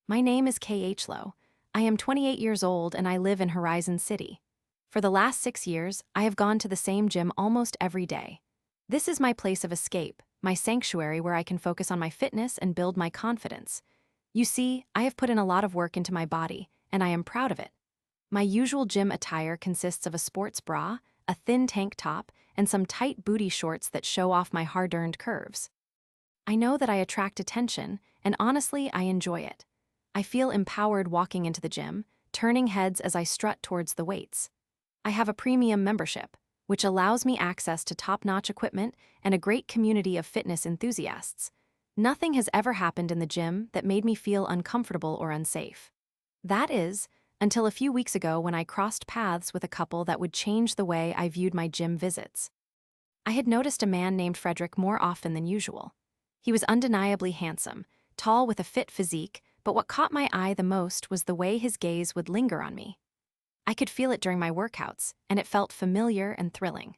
My name is Khloe. I am 28 years old and I live in Horizon City. For the last 6 years, I have gone to the same gym almost every day. This is my place of escape, my sanctuary where I can focus on my fitness and build my confidence. You see, I have put in a lot of work into my body, and I am proud of it. My usual gym attire consists of a sports bra, a thin tank top, and some tight booty shorts that show off my hard-earned curves. I know that I attract attention, and honestly, I enjoy it. I feel empowered walking into the gym, turning heads as I strut towards the weights. I have a premium membership, which allows me access to top-notch equipment and a great community of fitness enthusiasts. Nothing has ever happened in the gym that made me feel uncomfortable or unsafe. That is, until a few weeks ago when I crossed paths with a couple that would change the way I viewed my gym visits. I had noticed a man named Frederick more often than usual. He was undeniably handsome, tall with a fit physique, but what caught my eye the most was the way his gaze would linger on me. I could feel it during my workouts, and it felt familiar and thrilling.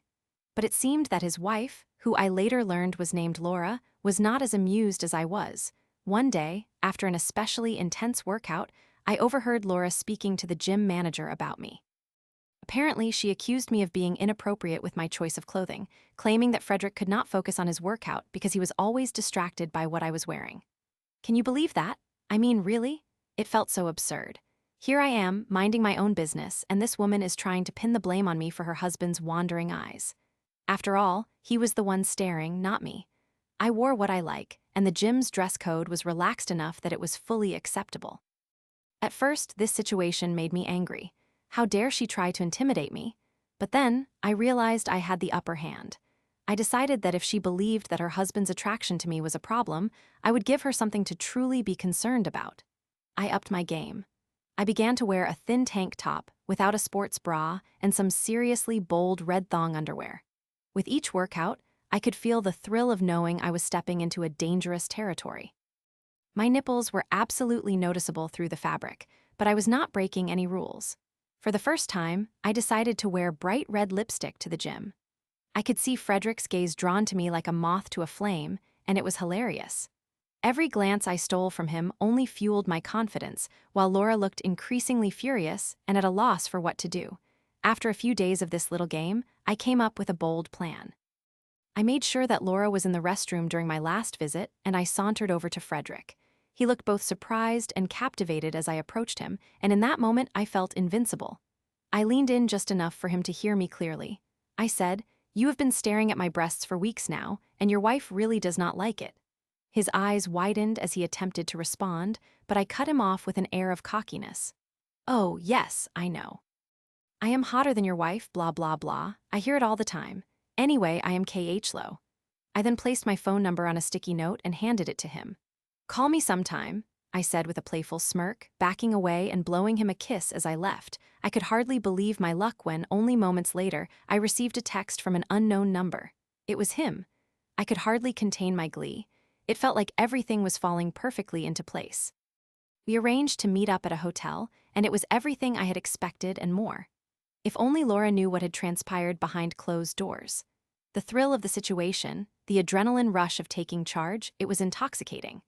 But it seemed that his wife, who I later learned was named Laura, was not as amused as I was. One day, after an especially intense workout, I overheard Laura speaking to the gym manager about me. Apparently, she accused me of being inappropriate with my choice of clothing, claiming that Frederick could not focus on his workout because he was always distracted by what I was wearing. Can you believe that? I mean, really? It felt so absurd. Here I am, minding my own business, and this woman is trying to pin the blame on me for her husband's wandering eyes. After all, he was the one staring, not me. I wore what I like, and the gym's dress code was relaxed enough that it was fully acceptable. At first, this situation made me angry. How dare she try to intimidate me? But then, I realized I had the upper hand. I decided that if she believed that her husband's attraction to me was a problem, I would give her something to truly be concerned about. I upped my game. I began to wear a thin tank top, without a sports bra, and some seriously bold red thong underwear. With each workout, I could feel the thrill of knowing I was stepping into a dangerous territory. My nipples were absolutely noticeable through the fabric, but I was not breaking any rules. For the first time, I decided to wear bright red lipstick to the gym. I could see Frederick's gaze drawn to me like a moth to a flame, and it was hilarious. Every glance I stole from him only fueled my confidence, while Laura looked increasingly furious and at a loss for what to do. After a few days of this little game, I came up with a bold plan. I made sure that Laura was in the restroom during my last visit, and I sauntered over to Frederick. He looked both surprised and captivated as I approached him, and in that moment I felt invincible. I leaned in just enough for him to hear me clearly. I said, "You have been staring at my breasts for weeks now, and your wife really does not like it." His eyes widened as he attempted to respond, but I cut him off with an air of cockiness. "Oh, yes, I know. I am hotter than your wife, blah blah blah. I hear it all the time. Anyway, I am KH. I then placed my phone number on a sticky note and handed it to him. "Call me sometime," I said with a playful smirk, backing away and blowing him a kiss as I left. I could hardly believe my luck when, only moments later, I received a text from an unknown number. It was him. I could hardly contain my glee. It felt like everything was falling perfectly into place. We arranged to meet up at a hotel, and it was everything I had expected and more. If only Laura knew what had transpired behind closed doors. The thrill of the situation, the adrenaline rush of taking charge, it was intoxicating.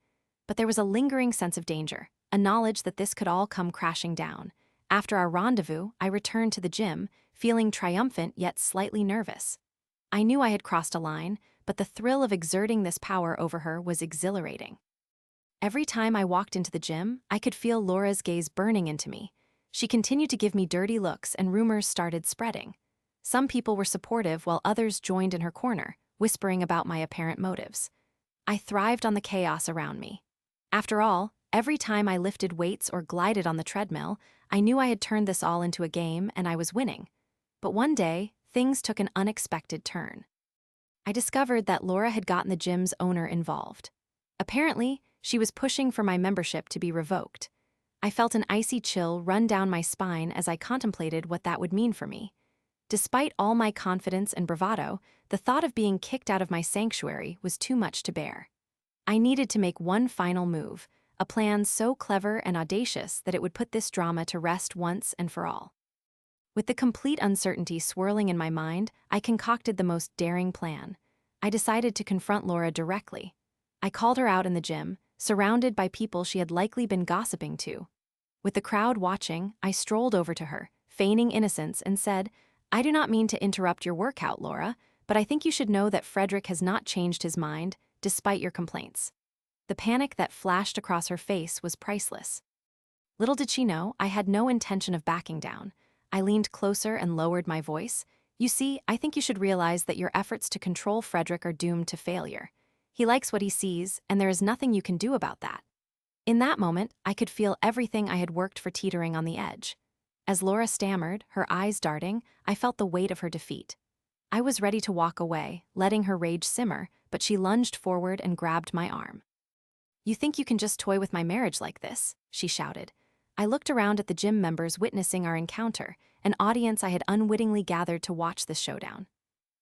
But there was a lingering sense of danger, a knowledge that this could all come crashing down. After our rendezvous, I returned to the gym, feeling triumphant yet slightly nervous. I knew I had crossed a line, but the thrill of exerting this power over her was exhilarating. Every time I walked into the gym, I could feel Laura's gaze burning into me. She continued to give me dirty looks, and rumors started spreading. Some people were supportive while others joined in her corner, whispering about my apparent motives. I thrived on the chaos around me. After all, every time I lifted weights or glided on the treadmill, I knew I had turned this all into a game and I was winning. But one day, things took an unexpected turn. I discovered that Laura had gotten the gym's owner involved. Apparently, she was pushing for my membership to be revoked. I felt an icy chill run down my spine as I contemplated what that would mean for me. Despite all my confidence and bravado, the thought of being kicked out of my sanctuary was too much to bear. I needed to make one final move, a plan so clever and audacious that it would put this drama to rest once and for all. With the complete uncertainty swirling in my mind, I concocted the most daring plan. I decided to confront Laura directly. I called her out in the gym, surrounded by people she had likely been gossiping to. With the crowd watching, I strolled over to her, feigning innocence, and said, "I do not mean to interrupt your workout, Laura, but I think you should know that Frederick has not changed his mind, despite your complaints." The panic that flashed across her face was priceless. Little did she know, I had no intention of backing down. I leaned closer and lowered my voice. "You see, I think you should realize that your efforts to control Frederick are doomed to failure. He likes what he sees, and there is nothing you can do about that." In that moment, I could feel everything I had worked for teetering on the edge. As Laura stammered, her eyes darting, I felt the weight of her defeat. I was ready to walk away, letting her rage simmer, but she lunged forward and grabbed my arm. "You think you can just toy with my marriage like this?" she shouted. I looked around at the gym members witnessing our encounter, an audience I had unwittingly gathered to watch this showdown.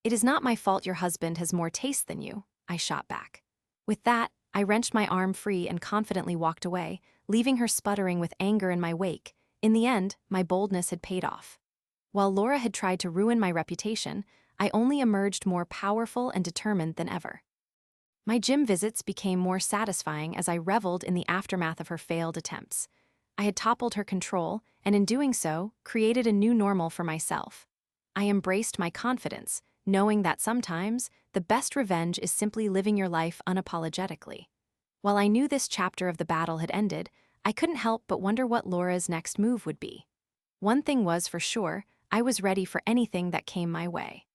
"It is not my fault your husband has more taste than you," I shot back. With that, I wrenched my arm free and confidently walked away, leaving her sputtering with anger in my wake. In the end, my boldness had paid off. While Laura had tried to ruin my reputation, I only emerged more powerful and determined than ever. My gym visits became more satisfying as I reveled in the aftermath of her failed attempts. I had toppled her control, and in doing so, created a new normal for myself. I embraced my confidence, knowing that sometimes, the best revenge is simply living your life unapologetically. While I knew this chapter of the battle had ended, I couldn't help but wonder what Laura's next move would be. One thing was for sure, I was ready for anything that came my way.